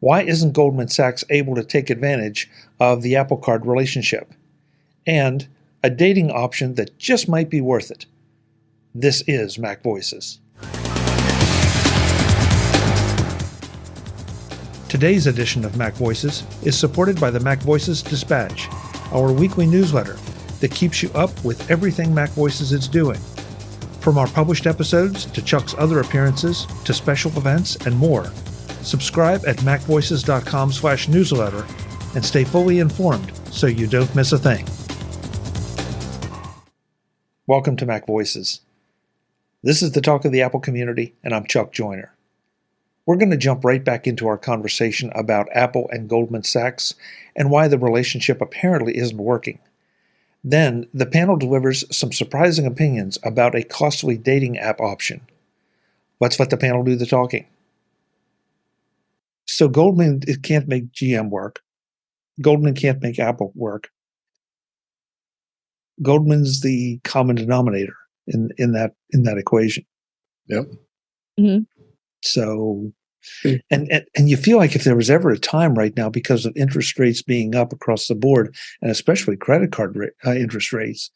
Why isn't Goldman Sachs able to take advantage of the Apple Card relationship? And a dating option that just might be worth it. This is Mac Voices. Today's edition of Mac Voices is supported by the MacVoices Dispatch, our weekly newsletter that keeps you up with everything Mac Voices is doing. From our published episodes to Chuck's other appearances to special events and more, subscribe at macvoices.com/newsletter and stay fully informed so you don't miss a thing. Welcome to Mac Voices. This is the talk of the Apple community, and I'm Chuck Joyner. We're going to jump right back into our conversation about Apple and Goldman Sachs and why the relationship apparently isn't working. Then, the panel delivers some surprising opinions about a costly dating app option. Let's let the panel do the talking. So Goldman can't make GM work. Goldman can't make Apple work. Goldman's the common denominator in that equation. Yep. Mm-hmm. So, and you feel like if there was ever a time right now, because of interest rates being up across the board, and especially credit card interest rates,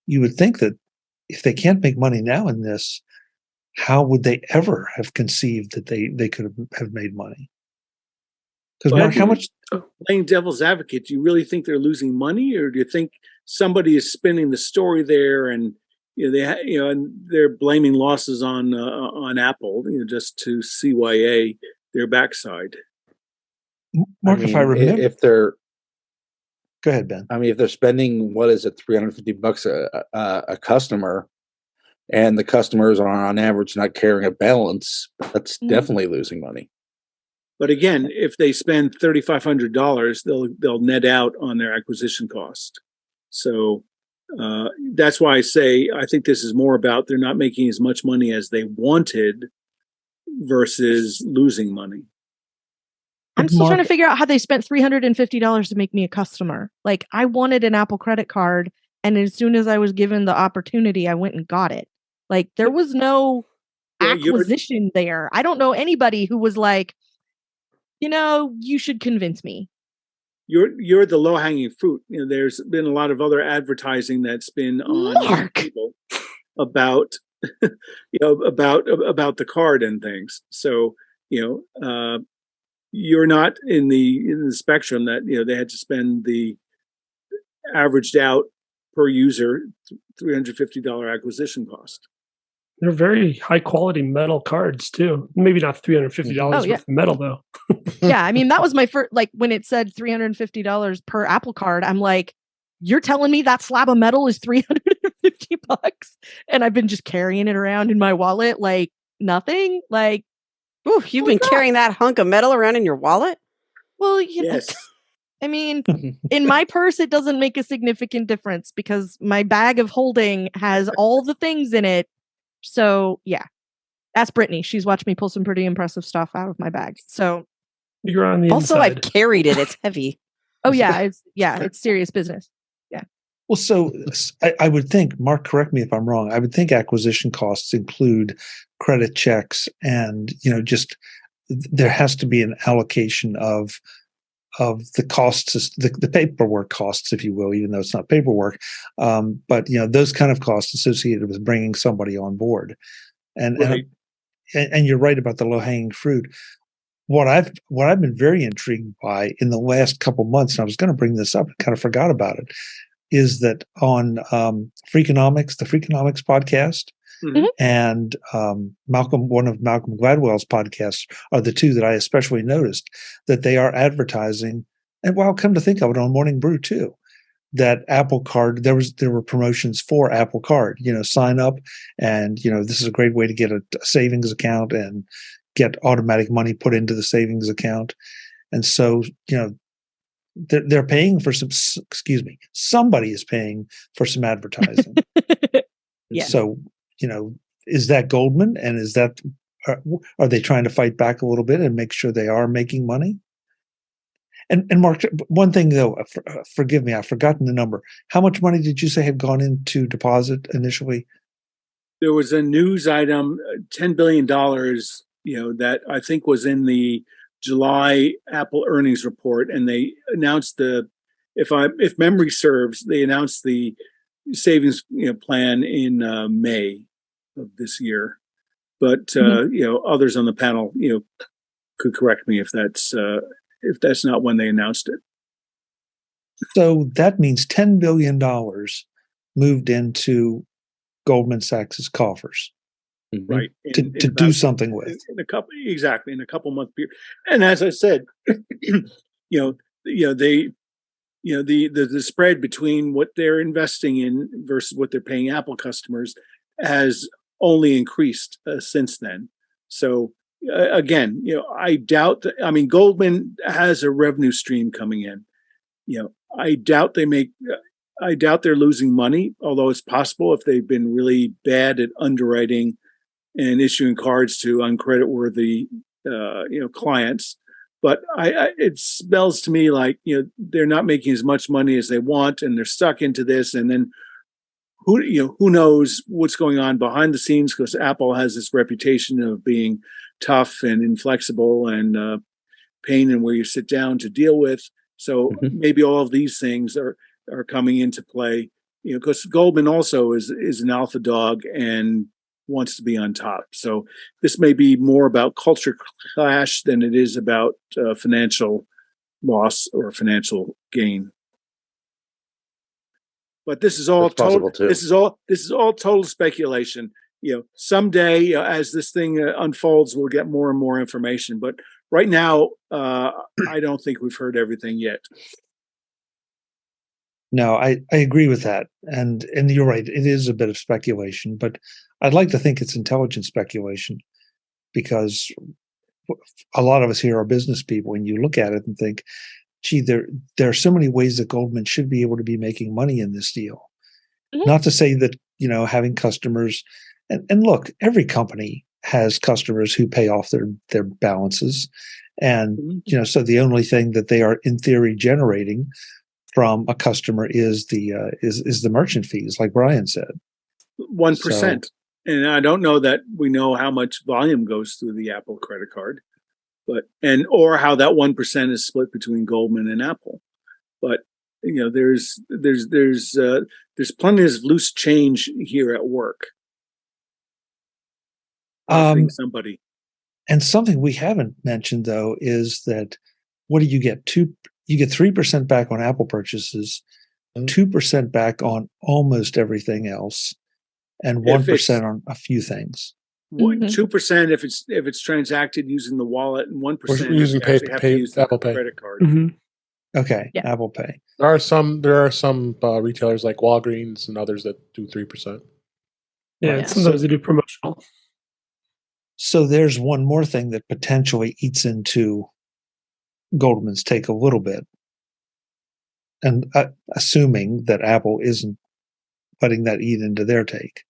you would think that if they can't make money now in this, how would they ever have conceived that they could have made money? Because Mark, how much? Playing devil's advocate, do you really think they're losing money, or do you think somebody is spinning the story there, and and they're blaming losses on Apple, just to CYA their backside? Mark, if I remember, if they're, go ahead, Ben. I mean, if they're spending $350 a customer, and the customers are on average not carrying a balance, that's definitely losing money. But again, if they spend $3,500, they'll net out on their acquisition cost. So that's why I say I think this is more about they're not making as much money as they wanted versus losing money. I'm still trying to figure out how they spent $350 to make me a customer. Like, I wanted an Apple credit card, and as soon as I was given the opportunity, I went and got it. Like, there was no acquisition there. I don't know anybody who was like, you should convince me. You're the low-hanging fruit. There's been a lot of other advertising that's been on people about about the card and things. So you're not in the spectrum that they had to spend the averaged out per user $350 acquisition cost. They're very high quality metal cards too. Maybe not $350 worth of metal though. Yeah, I mean, that was my first, when it said $350 per Apple card, I'm like, you're telling me that slab of metal is $350? And I've been just carrying it around in my wallet like nothing. Like, ooh, you've been carrying that hunk of metal around in your wallet? Well, yes. I mean, in my purse, it doesn't make a significant difference because my bag of holding has all the things in it. So, yeah, ask Brittany. She's watched me pull some pretty impressive stuff out of my bag. So, you're on the also, inside. I've carried it. It's heavy. Oh, yeah. It's serious business. Yeah. Well, so I would think, Mark, correct me if I'm wrong, I would think acquisition costs include credit checks and, just there has to be an allocation of the costs, the paperwork costs, if you will, even though it's not paperwork. But, those kind of costs associated with bringing somebody on board. And you're right about the low-hanging fruit. What I've been very intrigued by in the last couple months, and I was going to bring this up and kind of forgot about it, is that on Freakonomics, the Freakonomics podcast, and one of Malcolm Gladwell's podcasts are the two that I especially noticed that they are advertising. And come to think of it, on Morning Brew too, that Apple Card, there were promotions for Apple Card. Sign up, and this is a great way to get a savings account and get automatic money put into the savings account. And so they're paying for some. Somebody is paying for some advertising. Yeah. So. Is that Goldman? And is that, are they trying to fight back a little bit and make sure they are making money? And Mark, one thing though, forgive me, I've forgotten the number. How much money did you say had gone into deposit initially? There was a news item, $10 billion, that I think was in the July Apple earnings report, and they announced if memory serves, they announced the savings plan in May of this year. But others on the panel could correct me if that's not when they announced it. So that means $10 billion moved into Goldman Sachs's coffers, right? To do something with in a couple month period. And as I said, the spread between what they're investing in versus what they're paying Apple customers has only increased since then. So again, I doubt that. I mean, Goldman has a revenue stream coming in. I doubt they're losing money, although it's possible if they've been really bad at underwriting and issuing cards to uncreditworthy, clients. But it smells to me like they're not making as much money as they want, and they're stuck into this. And then who knows what's going on behind the scenes? Because Apple has this reputation of being tough and inflexible and pain and where you sit down to deal with. So maybe all of these things are coming into play. Because Goldman also is an alpha dog and wants to be on top. So this may be more about culture clash than it is about financial loss or financial gain. But this is all total. This is all total speculation. Someday as this thing unfolds, we'll get more and more information. But right now, I don't think we've heard everything yet. No, I agree with that. And you're right. It is a bit of speculation, but I'd like to think it's intelligent speculation because a lot of us here are business people, and you look at it and think, gee, there are so many ways that Goldman should be able to be making money in this deal. Mm-hmm. Not to say that, having customers and look, every company has customers who pay off their balances. And, so the only thing that they are in theory generating from a customer is the merchant fees, like Brian said. 1%. And I don't know that we know how much volume goes through the Apple credit card, or how that 1% is split between Goldman and Apple. But there's plenty of loose change here at work. Somebody. And something we haven't mentioned though is that what do you get? You get 3% back on Apple purchases, 2% back on almost everything else, and 1% on a few things. 2% if it's transacted using the wallet, and 1% using Apple Pay credit card. Mm-hmm. Okay, yeah. Apple Pay. There are some retailers like Walgreens and others that do 3%. Yeah, sometimes they do promotional. So there's one more thing that potentially eats into Goldman's take a little bit, and assuming that Apple isn't letting that eat into their take.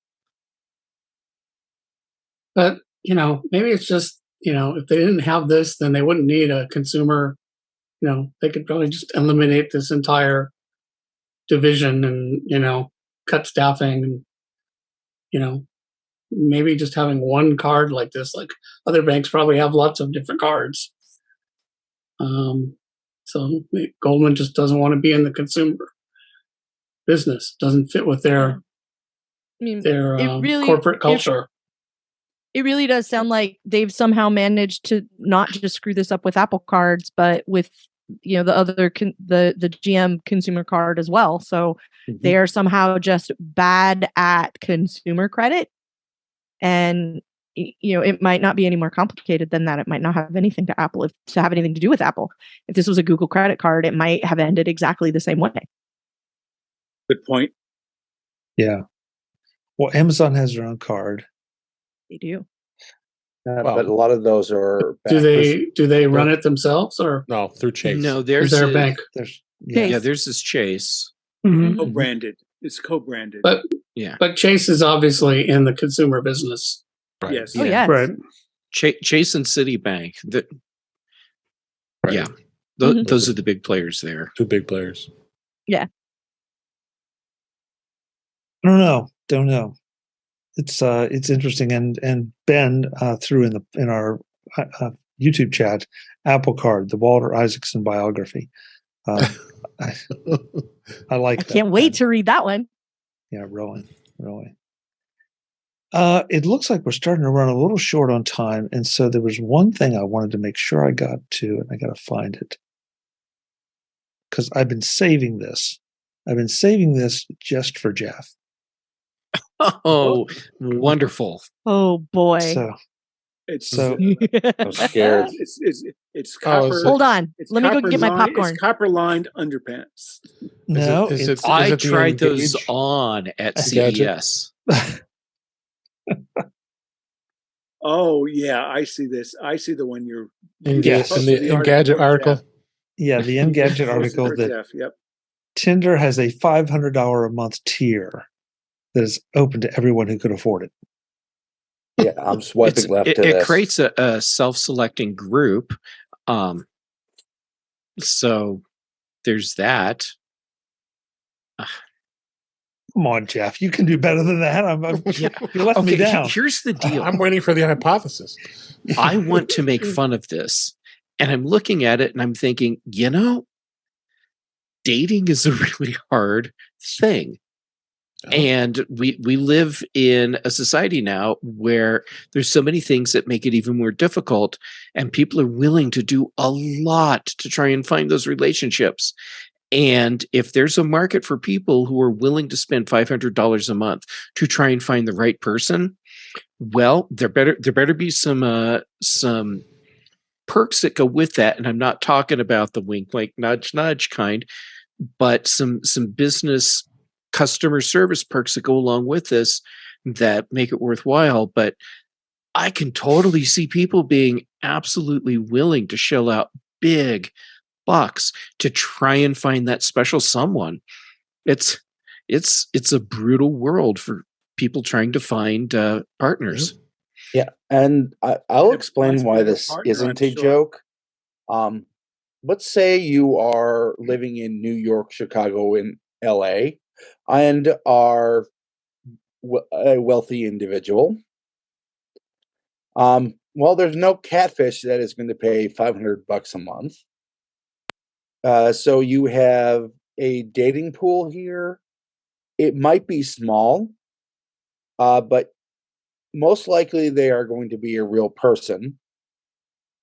But maybe it's just if they didn't have this, then they wouldn't need a consumer. They could probably just eliminate this entire division and cut staffing and maybe just having one card like this. Like other banks probably have lots of different cards. So Goldman just doesn't want to be in the consumer business. Doesn't fit with their corporate culture. It really does sound like they've somehow managed to not just screw this up with Apple cards, but with the other the GM consumer card as well. So they are somehow just bad at consumer credit, and it might not be any more complicated than that. It might not have anything to have anything to do with Apple. If this was a Google credit card, it might have ended exactly the same way. Good point. Yeah. Well, Amazon has their own card. They do. But a lot of those are. Do they run it themselves or no through Chase? No, there's their bank. There's this Chase. Mm-hmm. Co-branded. It's co-branded. But Chase is obviously in the consumer business. Right. Yes. Oh, yes. Right. Chase and Citibank. Yeah. Those are the big players there. Two big players. Yeah. I don't know. It's interesting, and Ben threw in our YouTube chat, Apple Card, the Walter Isaacson biography. I like. I can't wait to read that one. Yeah, really. It looks like we're starting to run a little short on time, and so there was one thing I wanted to make sure I got to, and I got to find it because I've been saving this. I've been saving this just for Jeff. Oh, wonderful! Oh boy! I'm scared. It's copper. Hold on, let me go get my popcorn. It's copper lined underpants. No, I tried those on at CES. Oh yeah, I see this. I see the one you're. Yes, in the Engadget article. Yeah, the Engadget article that Tinder has a $500 a month tier that is open to everyone who could afford it. Yeah, I'm swiping left to this. It creates a self-selecting group. So there's that. Come on, Jeff. You can do better than that. You let me down. Here's the deal. I'm waiting for the hypothesis. I want to make fun of this. And I'm looking at it and I'm thinking, dating is a really hard thing. Oh. And we live in a society now where there's so many things that make it even more difficult. And people are willing to do a lot to try and find those relationships. And if there's a market for people who are willing to spend $500 a month to try and find the right person, well, there better be some perks that go with that. And I'm not talking about the wink, wink, nudge, nudge kind, but some business customer service perks that go along with this that make it worthwhile. But I can totally see people being absolutely willing to shell out big bucks to try and find that special someone. It's a brutal world for people trying to find partners. Yeah, and I'll explain why this isn't a joke. Let's say you are living in New York, Chicago, and LA, and are a wealthy individual. Well, there's no catfish that is going to pay $500 a month. So you have a dating pool here. It might be small, but most likely they are going to be a real person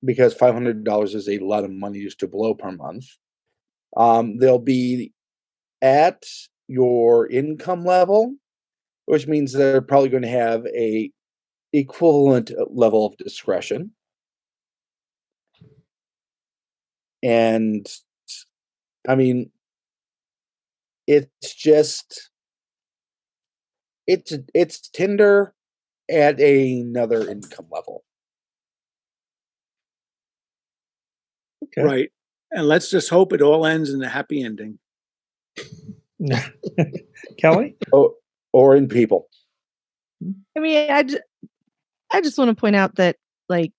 because $500 is a lot of money just to blow per month. They'll be at your income level, which means they're probably going to have a equivalent level of discretion. And I mean, it's Tinder at another income level. Okay. Right. And let's just hope it all ends in a happy ending. Kelly? Or in people. I mean, I just want to point out that, like,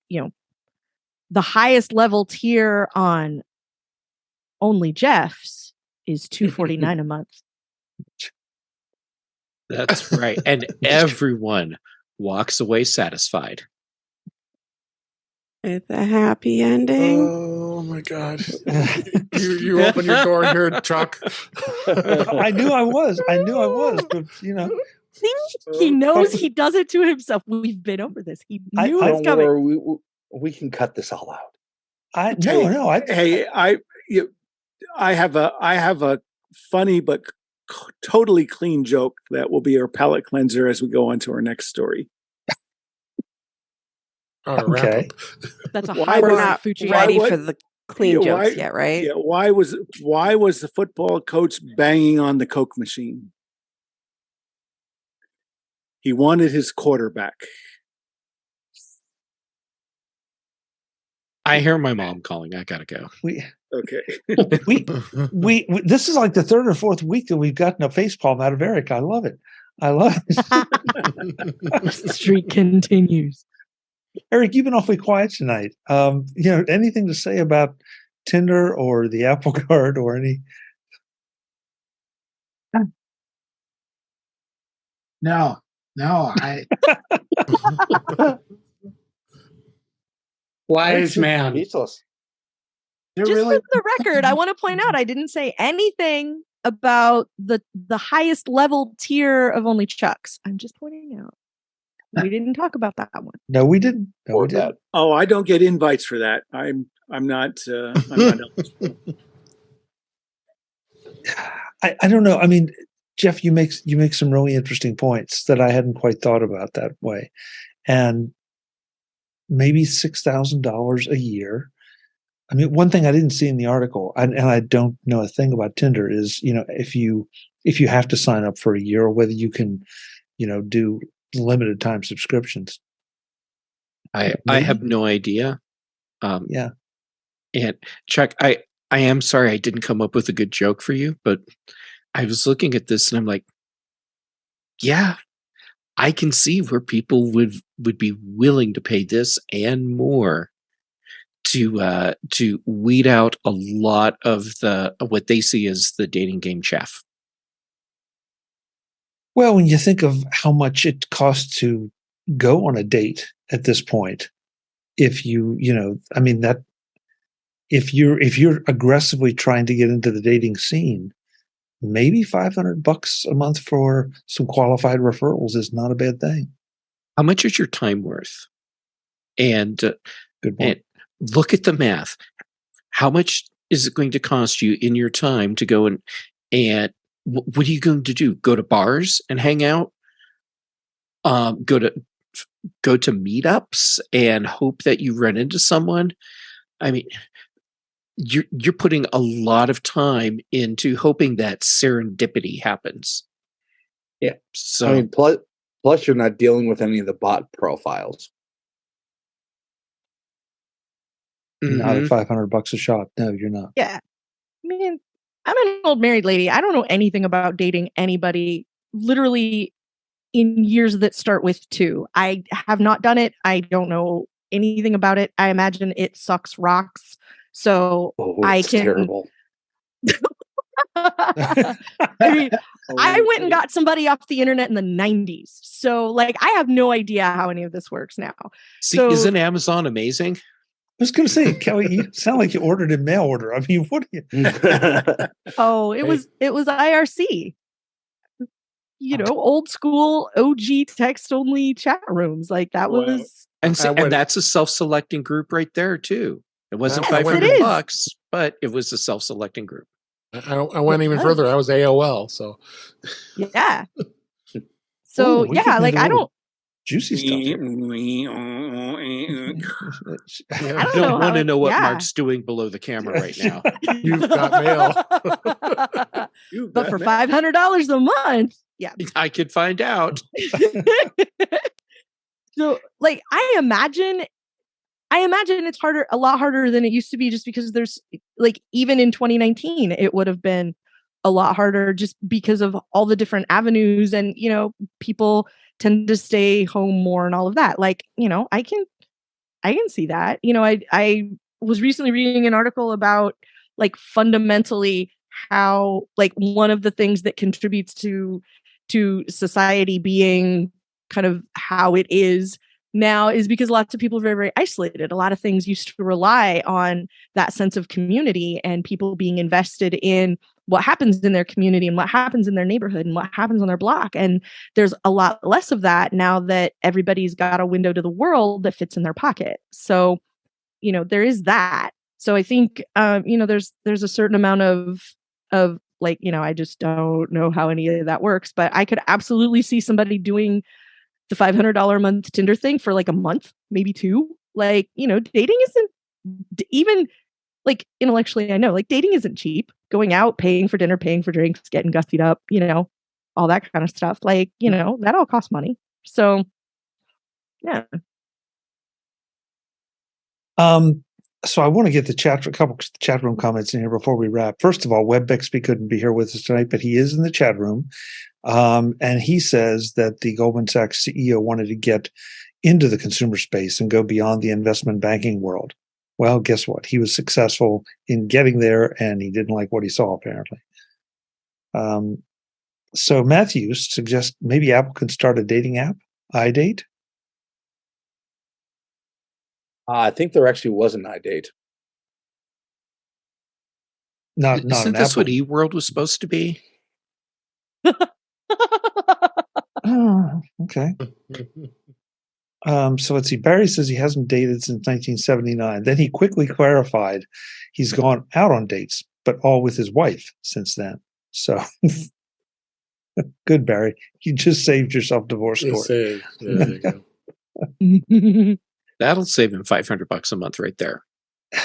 the highest level tier on Only Jeff's is $249 a month. That's right. And everyone walks away satisfied. With a happy ending. Oh my God. you open your door here, Chuck. I knew I was, but He knows he does it to himself. We've been over this. He knew it's coming. We can cut this all out. I have a funny but totally clean joke that will be our palate cleanser as we go on to our next story. Okay, that's a high we're not ready for the clean jokes yet, right? Yeah. Why was the football coach banging on the Coke machine? He wanted his quarterback. I hear my mom calling. I gotta go. Okay. we this is like the third or fourth week that we've gotten a facepalm out of Eric. I love it. The streak continues. Eric, you've been awfully quiet tonight. Anything to say about Tinder or the Apple Card or any? No. I Wise man. Speechless. They're Just really for the record, I want to point out I didn't say anything about the highest level tier of only Chucks. I'm just pointing out. We didn't talk about that one. No, we didn't. No, we didn't. Oh, I don't get invites for that. I'm not eligible. I don't know. I mean, Jeff, you make some really interesting points that I hadn't quite thought about that way. And maybe $6,000 a year. I mean, one thing I didn't see in the article, and I don't know a thing about Tinder, is, you know, if you have to sign up for a year, or whether you can, you know, do limited time subscriptions. I have no idea. Yeah. And Chuck, I am sorry I didn't come up with a good joke for you, but I was looking at this and I'm like, yeah, I can see where people would be willing to pay this and more to weed out a lot of what they see as the dating game chaff. Well, when you think of how much it costs to go on a date at this point, if you're aggressively trying to get into the dating scene, maybe $500 a month for some qualified referrals is not a bad thing. How much is your time worth? And Good point. And look at the math. How much is it going to cost you in your time to go and what are you going to do? Go to bars and hang out? Go to meetups and hope that you run into someone? I mean, you're putting a lot of time into hoping that serendipity happens. Yeah. So I mean, plus you're not dealing with any of the bot profiles. Not at $500 a shot. No, you're not. Yeah. I mean, I'm an old married lady. I don't know anything about dating anybody literally in years that start with 2. I have not done it. I don't know anything about it. I imagine it sucks rocks. So it's terrible. I mean, I went and got somebody off the internet in the 90s. So, like, I have no idea how any of this works now. See, isn't Amazon amazing? I was going to say, Kelly, you sound like you ordered in mail order. I mean, what are you? It was IRC. You know, old school OG text only chat rooms. Like that was, and that's a self-selecting group right there too. It wasn't $500, but it was a self-selecting group. I went even further. I was AOL, so yeah. So yeah, like I don't. Juicy stuff. I don't want to know what Mark's doing below the camera right now. You've got mail. But for $500 a month, yeah, I could find out. So, like, I imagine it's a lot harder than it used to be, just because there's, like, even in 2019, it would have been a lot harder just because of all the different avenues, and, you know, people tend to stay home more and all of that. Like, you know, I can see that. You know, I was recently reading an article about, like, fundamentally how, like, one of the things that contributes to society being kind of how it is now is because lots of people are very, very isolated. A lot of things used to rely on that sense of community and people being invested in what happens in their community and what happens in their neighborhood and what happens on their block. And there's a lot less of that now that everybody's got a window to the world that fits in their pocket. So, you know, there is that. So I think, you know, there's a certain amount of like, you know, I just don't know how any of that works, but I could absolutely see somebody doing the $500 a month Tinder thing for like a month, maybe 2. Like, you know, dating isn't even, like, intellectually, I know, like, dating isn't cheap. Going out, paying for dinner, paying for drinks, getting gussied up, you know, all that kind of stuff. Like, you know, that all costs money. So, yeah. So I want to get a couple chat room comments in here before we wrap. First of all, Webb Bixby couldn't be here with us tonight, but he is in the chat room. And he says that the Goldman Sachs CEO wanted to get into the consumer space and go beyond the investment banking world. Well, guess what? He was successful in getting there, and he didn't like what he saw, apparently. So Matthews suggests maybe Apple can start a dating app, iDate. I think there actually was an iDate. Not Isn't this what eWorld was supposed to be? Oh, okay. So let's see. Barry says he hasn't dated since 1979. Then he quickly clarified he's gone out on dates, but all with his wife since then. So good, Barry. You just saved yourself divorce court. Yeah, there you go. That'll save him $500 a month right there.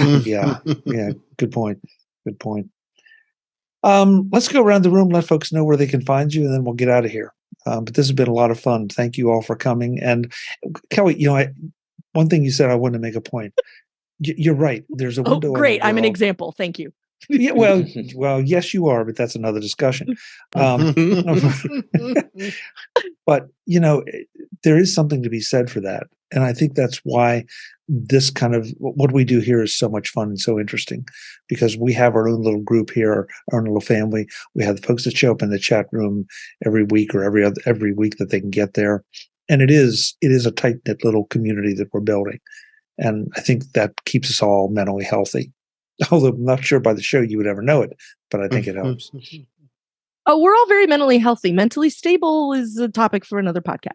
Yeah. Good point. Good point. Let's go around the room, let folks know where they can find you, and then we'll get out of here. But this has been a lot of fun. Thank you all for coming. And Kelly, one thing you said, I wanted to make a point. You're right. There's a window. Oh, great. I'm an example. Thank you. Yeah, well, yes, you are, but that's another discussion. But there is something to be said for that, and I think that's why this kind of what we do here is so much fun and so interesting, because we have our own little group here, our own little family. We have the folks that show up in the chat room every week or every week that they can get there, and it is a tight knit little community that we're building, and I think that keeps us all mentally healthy. Although I'm not sure by the show you would ever know it, but I think it helps. Oh, we're all very mentally healthy. Mentally stable is a topic for another podcast.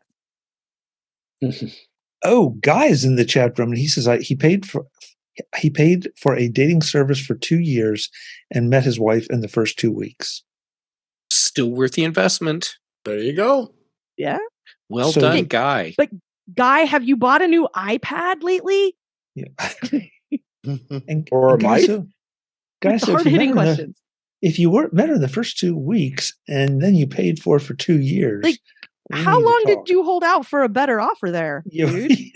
Oh, Guy is in the chat room, and he says he paid for a dating service for 2 years and met his wife in the first 2 weeks. Still worth the investment. There you go. Yeah. Well done, Guy. But Guy, have you bought a new iPad lately? Yeah. Or a mic? Guys, hard-hitting questions. If you met her in the first 2 weeks and then you paid for it for 2 years, like, how long did you hold out for a better offer there, dude? Really.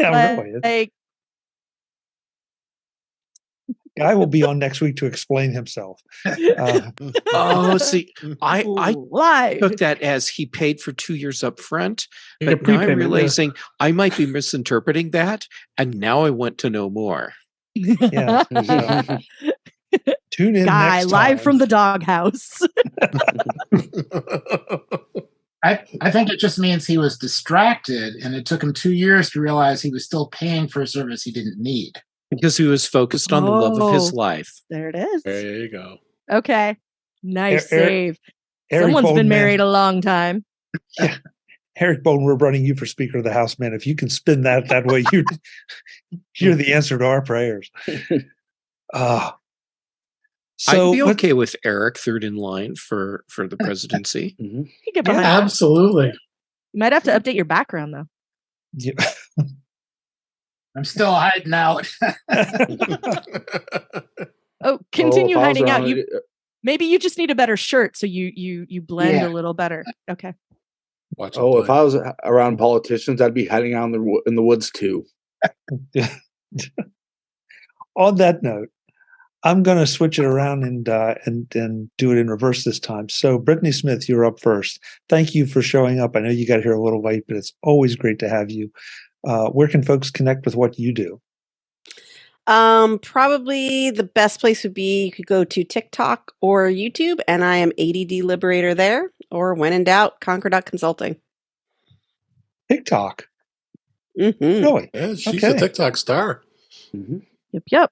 Guy will be on next week to explain himself. See, I took that as he paid for 2 years up front, but now I'm realizing I might be misinterpreting that, and now I want to know more. Yeah. Tune in Guy, next live time. from the doghouse. I think it just means he was distracted, and it took him 2 years to realize he was still paying for a service he didn't need. Because he was focused on the love of his life. There it is. There you go. Okay. Nice save. Eric Someone's Bolden, been married a long time. Yeah. Eric Bolden, we're running you for Speaker of the House, man. If you can spin that way, you're the answer to our prayers. I'd be okay with Eric third in line for the presidency. Mm-hmm. Yeah, absolutely. You might have to update your background, though. Yeah. I'm still hiding out. Continue hiding out. Maybe you just need a better shirt so you blend a little better. Okay. If I was around politicians, I'd be hiding out in the woods too. On that note, I'm going to switch it around and do it in reverse this time. So, Brittany Smith, you're up first. Thank you for showing up. I know you got here a little late, but it's always great to have you. Where can folks connect with what you do? Probably the best place would be you could go to TikTok or YouTube, and I am ADD Liberator there. Or when in doubt, Conquer.consulting. TikTok. Mm-hmm. Really? Yeah, she's a TikTok star. Mm-hmm. Yep.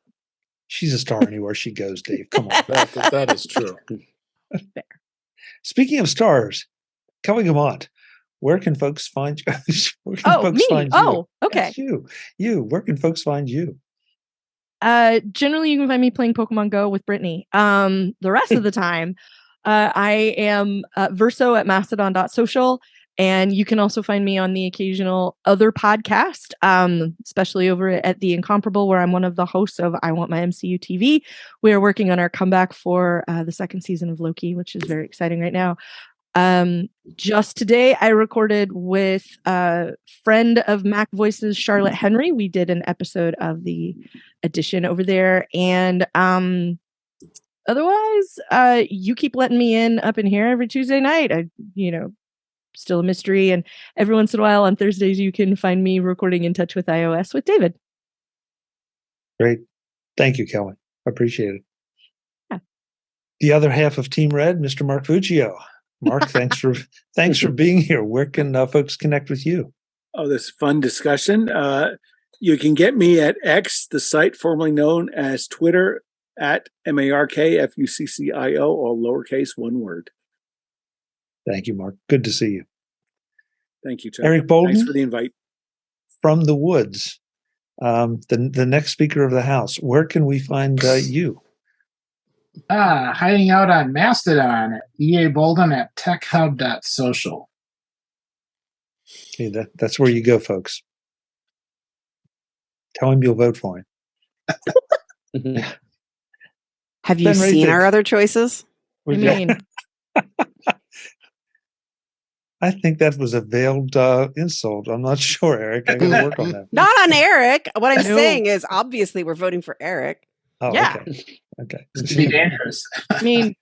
She's a star anywhere she goes, Dave. Come on. That is true. Fair. Speaking of stars, Kelly Guimont, where can folks find you? Okay. Yes, you. Where can folks find you? Generally, you can find me playing Pokemon Go with Brittany. The rest of the time, I am Verso at Mastodon.social. And you can also find me on the occasional other podcast, especially over at The Incomparable, where I'm one of the hosts of I Want My MCU TV. We are working on our comeback for the second season of Loki, which is very exciting right now. Just today, I recorded with a friend of MacVoices, Charlotte Henry. We did an episode of the edition over there. And otherwise, you keep letting me up in here every Tuesday night. Still a mystery, and every once in a while on Thursdays you can find me recording In Touch with iOS with David. Great. Thank you, Kelly. I appreciate it. Yeah. The other half of Team Red, Mr. Mark Fuccio. Mark, thanks for being here. Where can folks connect with you? Oh, this fun discussion. You can get me at X, the site formerly known as Twitter, at MarkFuccio, all lowercase, one word. Thank you, Mark. Good to see you. Thank you, Chuck. Eric Bolden. Thanks for the invite. From the woods, the next Speaker of the House. Where can we find you? Hiding out on Mastodon at EA Bolden at techhub.social. Okay, that's where you go, folks. Tell him you'll vote for him. Have you seen our other choices? I mean, I think that was a veiled insult. I'm not sure, Eric. I got to work on that. Not on Eric. What I'm saying is, obviously, we're voting for Eric. Oh, yeah. Okay. This could be dangerous. I mean,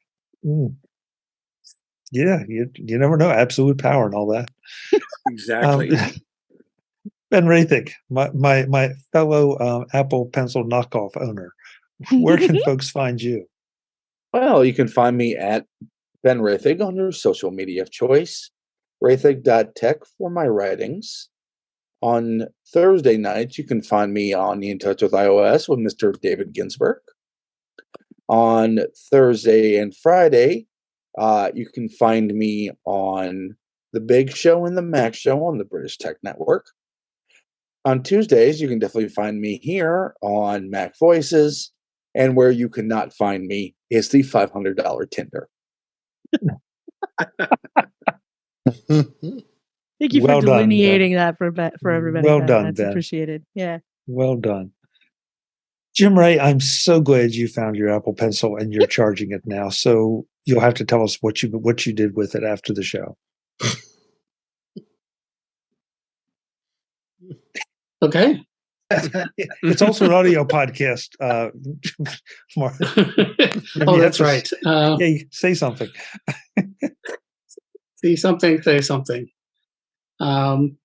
yeah, you never know. Absolute power and all that. Exactly. Ben Roethig, my fellow Apple Pencil knockoff owner. Where can folks find you? Well, you can find me at Ben Roethig on your social media of choice. Roethig.tech for my writings. On Thursday nights, you can find me on In Touch with iOS with Mr. David Ginsburg. On Thursday and Friday, you can find me on The Big Show and The Mac Show on the British Tech Network. On Tuesdays, you can definitely find me here on Mac Voices. And where you cannot find me is the $500 Tinder. Thank you for delineating that for everybody. Well done, That's Ben. appreciated. Yeah. Well done. Jim Ray, I'm so glad you found your Apple Pencil and you're charging it now. So you'll have to tell us what you did with it after the show. Okay. It's also an audio podcast. Mark. Oh, that's right. Hey, say something. See something, say something.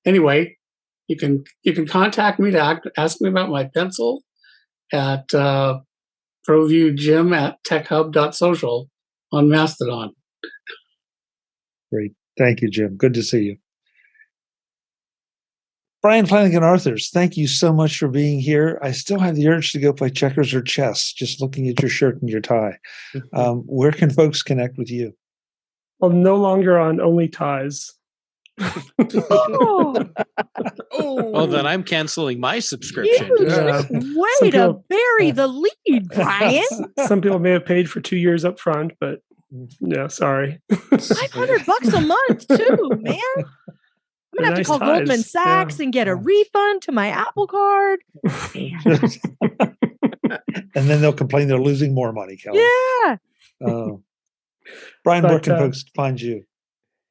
Anyway, you can contact me to ask me about my pencil at ProViewJim at techhub.social on Mastodon. Great. Thank you, Jim. Good to see you. Brian Flanigan-Arthurs, thank you so much for being here. I still have the urge to go play checkers or chess, just looking at your shirt and your tie. Where can folks connect with you? Well, no longer on Only Ties. Well, then I'm canceling my subscription. Way to bury the lead, Brian. Some people may have paid for 2 years up front, but yeah, sorry. $500 a month too, man. I'm gonna have to call Goldman Sachs and get a refund to my Apple card. And then they'll complain they're losing more money, Kelly. Yeah. Brian, where can folks find you?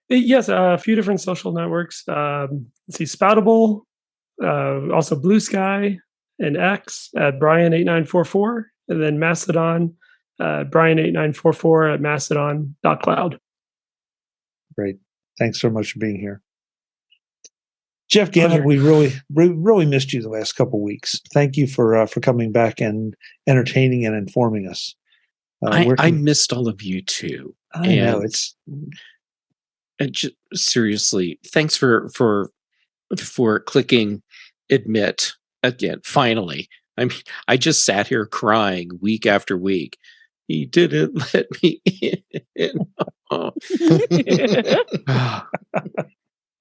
Yes, a few different social networks. Let's see, Spoutable, also Blue Sky and X at Brian8944, and then Mastodon, Brian8944 at mastodon.cloud. Great. Thanks so much for being here. Jeff Gamet, we really missed you the last couple of weeks. Thank you for coming back and entertaining and informing us. I missed all of you too. I know seriously, thanks for clicking admit again. Finally, I mean, I just sat here crying week after week. He didn't let me in.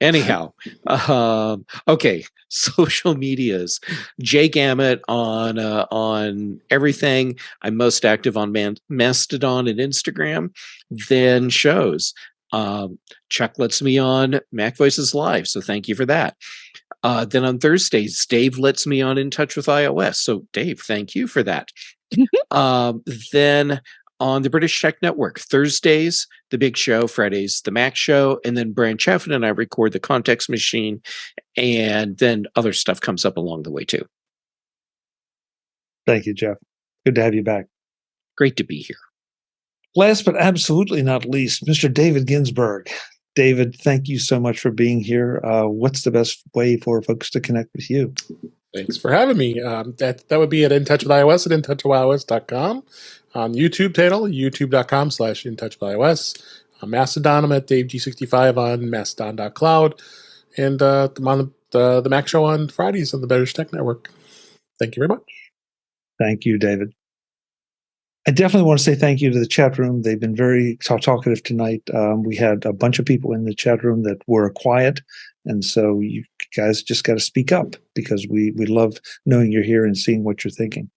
Anyhow, okay. Social medias, Jay Gamet on everything. I'm most active on Mastodon and Instagram. Then shows. Chuck lets me on Mac Voices Live, so thank you for that. Then on Thursdays, Dave lets me on In Touch with iOS. So Dave, thank you for that. Then on the British Tech Network, Thursdays, The Big Show, Fridays, The Mac Show, and then Brian Chaffin and I record The Context Machine, and then other stuff comes up along the way too. Thank you, Jeff. Good to have you back. Great to be here. Last but absolutely not least, Mr. David Ginsburg. David, thank you so much for being here. What's the best way for folks to connect with you? Thanks for having me. That would be at In Touch with iOS at intouchwithios.com. On YouTube channel, youtube.com/intouchwithios. On Mastodon, I'm at DaveG65 on mastodon.cloud. And I'm on the the Mac Show on Fridays on the Better Tech Network. Thank you very much. Thank you, David. I definitely want to say thank you to the chat room. They've been very talkative tonight. We had a bunch of people in the chat room that were quiet. And so you guys just got to speak up because we love knowing you're here and seeing what you're thinking.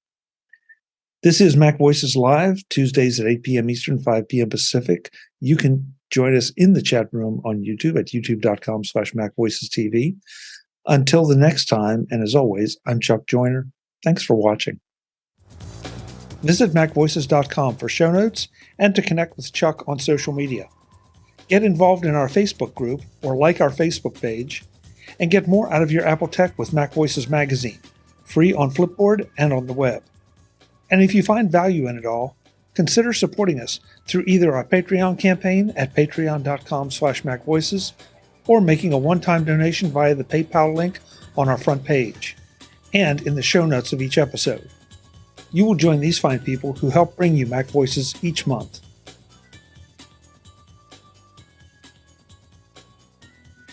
This is Mac Voices Live, Tuesdays at 8 p.m. Eastern, 5 p.m. Pacific. You can join us in the chat room on YouTube at youtube.com/MacVoicesTV. Until the next time, and as always, I'm Chuck Joyner. Thanks for watching. Visit MacVoices.com for show notes and to connect with Chuck on social media. Get involved in our Facebook group or like our Facebook page, and get more out of your Apple tech with Mac Voices Magazine, free on Flipboard and on the web. And if you find value in it all, consider supporting us through either our Patreon campaign at patreon.com/MacVoices or making a one-time donation via the PayPal link on our front page and in the show notes of each episode. You will join these fine people who help bring you Mac Voices each month.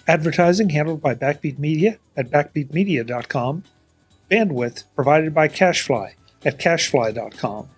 Advertising handled by Backbeat Media at backbeatmedia.com. Bandwidth provided by CashFly at cashfly.com.